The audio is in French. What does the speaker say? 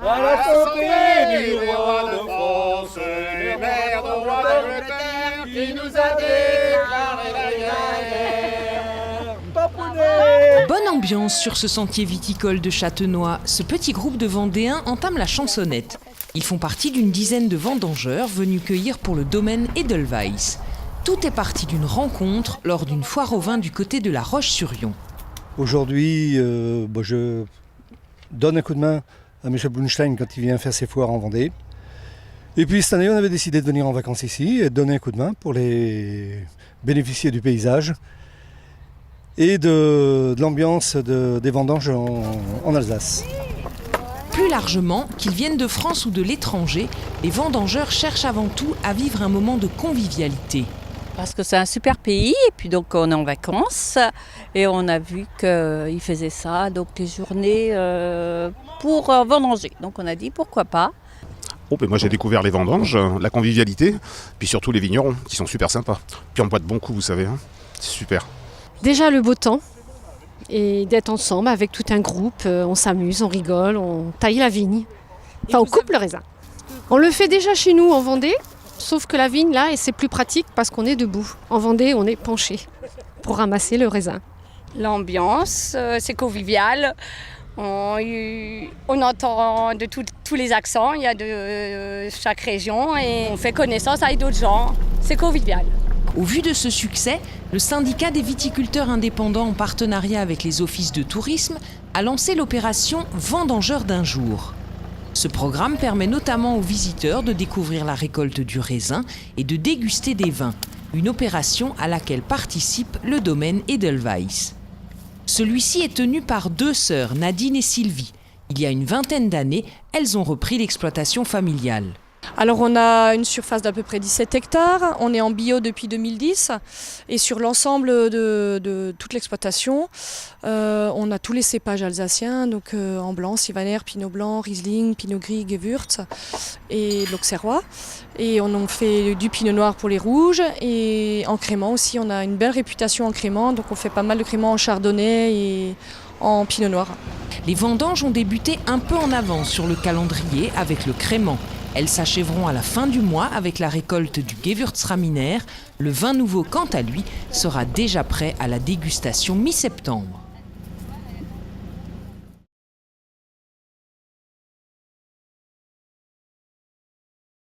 À la santé du roi de France, les mères du roi d'Angleterre qui nous a déclaré la guerre. Papounet. Bonne ambiance sur ce sentier viticole de Châtenois. Ce petit groupe de Vendéens entame la chansonnette. Ils font partie d'une dizaine de vendangeurs venus cueillir pour le domaine Edelweiss. Tout est parti d'une rencontre lors d'une foire au vin du côté de la Roche-sur-Yon. Aujourd'hui, je donne un coup de main à Michel Blunstein quand il vient faire ses foires en Vendée. Et puis cette année, on avait décidé de venir en vacances ici et de donner un coup de main pour les bénéficier du paysage et de l'ambiance des vendanges en Alsace. Plus largement, qu'ils viennent de France ou de l'étranger, les vendangeurs cherchent avant tout à vivre un moment de convivialité. Parce que c'est un super pays, et puis donc on est en vacances, et on a vu qu'ils faisaient ça, donc des journées pour vendanger. Donc on a dit pourquoi pas. Moi j'ai découvert les vendanges, la convivialité, puis surtout les vignerons, qui sont super sympas. Puis on boit de bons coups, vous savez, hein. C'est super. Déjà le beau temps, et d'être ensemble avec tout un groupe, on s'amuse, on rigole, on taille la vigne, enfin on coupe le raisin. On le fait déjà chez nous en Vendée, sauf que la vigne là, c'est plus pratique parce qu'on est debout. En Vendée, on est penché pour ramasser le raisin. L'ambiance, c'est convivial. On entend de tous les accents, il y a de chaque région et on fait connaissance avec d'autres gens. C'est convivial. Au vu de ce succès, le syndicat des viticulteurs indépendants en partenariat avec les offices de tourisme a lancé l'opération Vendangeurs d'un jour. Ce programme permet notamment aux visiteurs de découvrir la récolte du raisin et de déguster des vins, une opération à laquelle participe le domaine Edelweiss. Celui-ci est tenu par deux sœurs, Nadine et Sylvie. Il y a une vingtaine d'années, elles ont repris l'exploitation familiale. Alors on a une surface d'à peu près 17 hectares, on est en bio depuis 2010 et sur l'ensemble de toute l'exploitation, on a tous les cépages alsaciens, donc en blanc, Sylvaner, Pinot blanc, Riesling, Pinot gris, Gewürz et l'Auxerrois. Et on en fait du Pinot noir pour les rouges et en crément aussi, on a une belle réputation en crément, donc on fait pas mal de crément en chardonnay et en Pinot noir. Les vendanges ont débuté un peu en avance sur le calendrier avec le crément. Elles s'achèveront à la fin du mois avec la récolte du Gewürztraminer. Le vin nouveau, quant à lui, sera déjà prêt à la dégustation mi-septembre.